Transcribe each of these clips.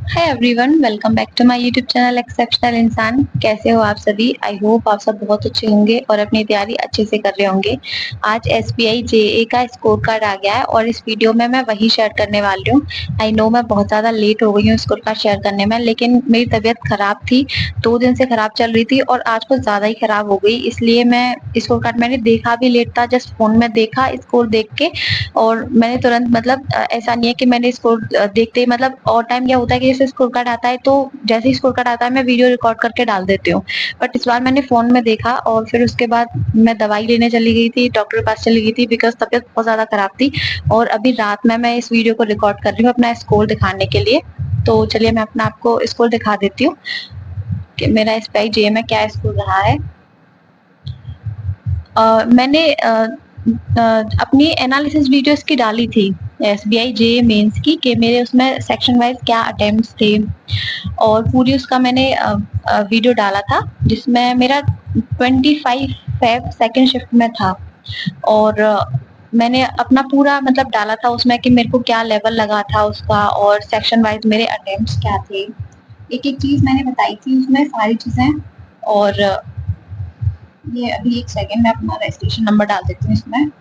Hi everyone, welcome back to my YouTube channel exceptional इंसान। कैसे हो आप सभी? आई होप आप सब बहुत अच्छे होंगे और अपनी तैयारी अच्छे से कर रहे होंगे। आज एसबीआई जेए का स्कोर कार्ड आ गया है और इस वीडियो में मैं वही शेयर करने वाली हूँ। आई नो मैं बहुत ज़्यादा लेट हो गई हूँ स्कोर कार्ड शेयर करने में, लेकिन मेरी तबीयत खराब थी, 2 दिन से खराब चल रही थी और आज कुछ ज़्यादा ही खराब हो गई, इसलिए मैं स्कोर कार्ड मैंने देखा भी लेट था, जस्ट फ़ोन में देखा स्कोर देख के और मैंने तुरंत मतलब ऐसा नहीं है कि मैंने स्कोर देखते ही मतलब और टाइम क्या होता है कि जैसे स्कोर कार्ड आता है तो जैसे ही स्कोर कार्ड आता है मैं वीडियो रिकॉर्ड करके डाल देती हूँ। बट इस बार मैंने फ़ोन में देखा और फिर उसके बाद मैं दवाई लेने चली गई थी, डॉक्टर के पास चली गई थी बिकॉज़ तबीयत बहुत ज़्यादा खराब थी और अभी रात में मैं इस वीडियो को रिकॉर्ड कर रही हूँ अपना स्कोर दिखाने के लिए। तो चलिए मैं अपना आपको स्कोर दिखा देती हूँ कि मेरा एसबीआई जेए में क्या स्कोर रहा है। मैंने अपनी एनालिसिस वीडियोस की डाली थी एसबीआई जेईई मेंस की कि मेरे उसमें सेक्शन वाइज क्या अटेम्प्ट्स थे और पूरी उसका मैंने वीडियो डाला था जिसमें मेरा 25 फेब सेकंड शिफ्ट में था और मैंने अपना पूरा मतलब डाला था उसमें कि मेरे को क्या लेवल लगा था उसका और सेक्शन वाइज मेरे अटेम्प्ट्स क्या थे। एक-एक चीज़ मैंने बताई थी उसमें सारी चीज़ें और ये अभी एक सेकंड मैं अपना रजिस्ट्रेशन नंबर डाल देती हूँ इसमें।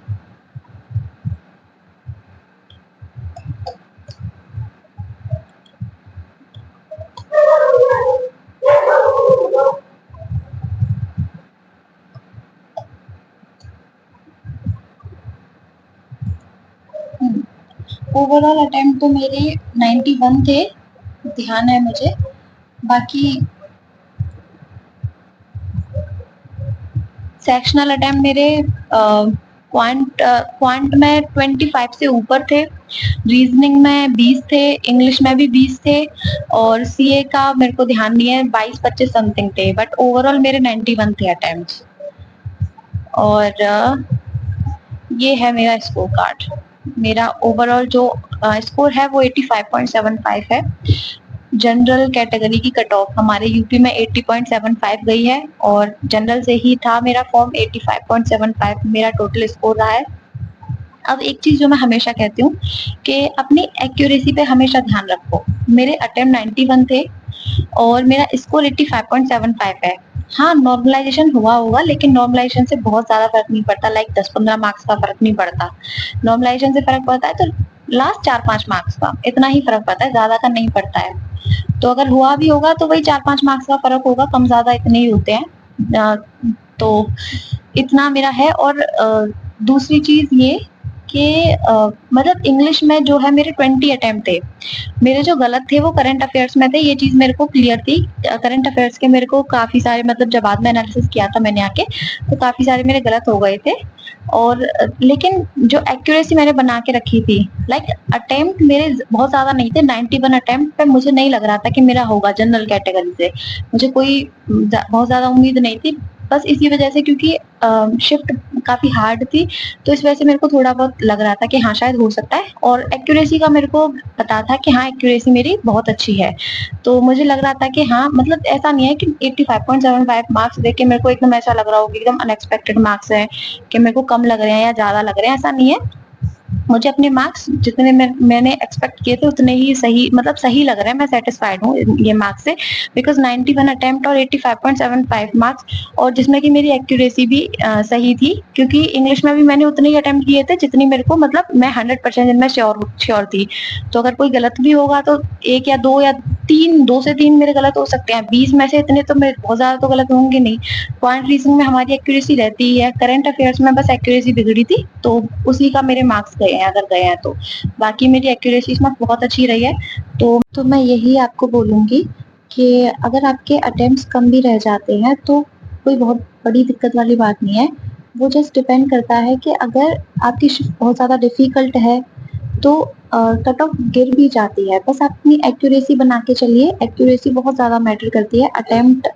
ओवरऑल अटेम्प्ट तो मेरे 91 थे, ध्यान है मुझे। बाकी सेक्शनल अटेम्प्ट मेरे क्वांट में 25 से ऊपर थे, रीजनिंग में 20 थे, इंग्लिश में भी 20 थे और सीए का मेरे को ध्यान नहीं है 22-25 समथिंग थे, बट ओवरऑल मेरे 91 थे अटेम्प्ट्स। और ये है मेरा स्कोर कार्ड। मेरा ओवरऑल जो स्कोर है वो 85.75 है। जनरल कैटेगरी की कट ऑफ हमारे यूपी में 80.75 गई है और जनरल से ही था मेरा फॉर्म। 85.75 मेरा टोटल स्कोर रहा है। अब एक चीज जो मैं हमेशा कहती हूँ कि अपनी एक्यूरेसी पे हमेशा ध्यान रखो। मेरे अटेम्प्ट 91 थे और मेरा स्कोर 85.75 है। हाँ, नॉर्मलाइजेशन हुआ होगा लेकिन नॉर्मलाइजेशन से बहुत ज्यादा फर्क नहीं पड़ता, लाइक 10-15 मार्क्स का फर्क नहीं पड़ता। नॉर्मलाइजेशन से फर्क पड़ता है तो लास्ट 4-5 मार्क्स का, इतना ही फर्क पड़ता है, ज्यादा का नहीं पड़ता है। तो अगर हुआ भी होगा तो वही 4-5 मार्क्स का फर्क होगा, कम ज्यादा इतने ही होते हैं। तो इतना मेरा है। और दूसरी चीज ये कि मतलब इंग्लिश में जो है मेरे 20 अटेम्प्ट थे। मेरे जो गलत थे वो करंट अफेयर्स में थे, ये चीज मेरे को क्लियर थी। करंट अफेयर्स के मेरे को काफी सारे मतलब जब बाद में एनालिसिस किया था मैंने आके तो काफी सारे मेरे गलत हो गए थे और लेकिन जो एक्यूरेसी मैंने बना के रखी थी, लाइक अटेम्प्ट मेरे बहुत ज्यादा नहीं थे। 91 अटेम्प्ट पे मुझे नहीं लग रहा था कि मेरा होगा जनरल कैटेगरी से, मुझे कोई बहुत ज्यादा उम्मीद नहीं थी। बस इसी वजह से क्योंकि शिफ्ट काफी हार्ड थी तो इस वजह से मेरे को थोड़ा बहुत लग रहा था कि हाँ शायद हो सकता है और एक्यूरेसी का मेरे को पता था कि हाँ एक्यूरेसी मेरी बहुत अच्छी है। तो मुझे लग रहा था कि हाँ मतलब ऐसा नहीं है कि 85.75 मार्क्स देख के मेरे को एकदम ऐसा लग रहा हो कि एकदम अनएक्सपेक्टेड मार्क्स है कि मेरे को कम लग रहे हैं या ज्यादा लग रहे हैं, ऐसा नहीं है। मुझे अपने मार्क्स जितने मैंने एक्सपेक्ट किए थे उतने ही सही मतलब सही लग रहे हैं, मैं सेटिस्फाइड हूँ ये मार्क्स से बिकॉज 91 अटेम्प्ट और 85.75 मार्क्स और जिसमें कि मेरी एक्यूरेसी भी सही थी क्योंकि इंग्लिश में भी मैंने उतने ही अटेम्प्ट किए थे जितनी मेरे को मतलब मैं 100% इनमें श्योर थी। तो अगर कोई गलत भी होगा तो 1 या 2 या 3, 2 से 3 मेरे गलत हो सकते हैं, 20 में से इतने तो मेरे बहुत ज्यादा तो गलत होंगे नहीं। क्वांट रीजनिंग में हमारी एक्यूरेसी रहती ही है, करंट अफेयर्स में बस एक्यूरेसी बिगड़ी थी तो उसी का मेरे मार्क्स गए हैं अगर गए हैं तो। बाकी मेरी एक्यूरेसी इसमें बहुत अच्छी रही है। तो मैं यही आपको बोलूंगी कि अगर आपके अटेम्प्ट्स कम भी रह जाते हैं तो कोई बहुत बड़ी दिक्कत वाली बात नहीं है। वो जस्ट डिपेंड करता है कि अगर आपकी शिफ्ट बहुत ज़्यादा डिफ़िकल्ट है तो कट ऑफ गिर भी जाती है। बस आप अपनी एक्यूरेसी बना के चलिए, एक्यूरेसी बहुत ज़्यादा मैटर करती है। अटेम्प्ट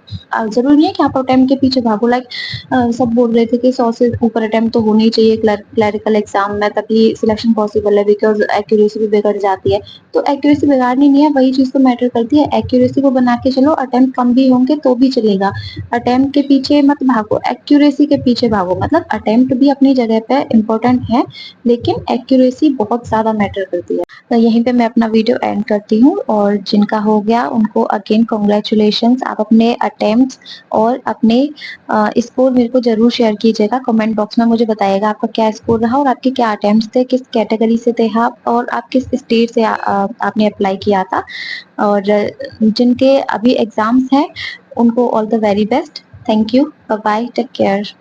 ज़रूरी नहीं है कि आप अटेम्प्ट के पीछे भागो, लाइक सब बोल रहे थे कि 100 से ऊपर अटेम्प्ट तो होने ही चाहिए क्लरिकल एग्जाम में तभी सिलेक्शन पॉसिबल है बिकॉज एक्यूरेसी भी बिगड़ जाती है। तो एक्यूरेसी बिगाड़नी नहीं है, वही चीज़ तो मैटर करती है। एक्यूरेसी को बना के चलो, अटेम्प्ट कम भी होंगे तो भी चलेगा। अटेम्प्ट के पीछे मत भागो, एक्यूरेसी के पीछे भागो। मतलब अटेम्प्ट भी अपनी जगह पे इम्पोर्टेंट है लेकिन एक्यूरेसी बहुत ज़्यादा मैटर करती है। दिया। तो यहीं पे मैं अपना वीडियो एंड करती हूँ और जिनका हो गया उनको अगेन कांग्रेचुलेशंस। आप अपने अटेम्प्ट्स और अपने स्कोर मेरे को ज़रूर शेयर कीजिएगा। कमेंट बॉक्स में मुझे बताइएगा आपका क्या स्कोर रहा और आपके क्या अटेम्प्ट्स थे, किस कैटेगरी से थे आप और आप किस स्टेट से आपने अप्लाई किया था। और जिनके अभी एग्ज़ाम्स हैं उनको all the very best. Thank you. Bye bye. Take care.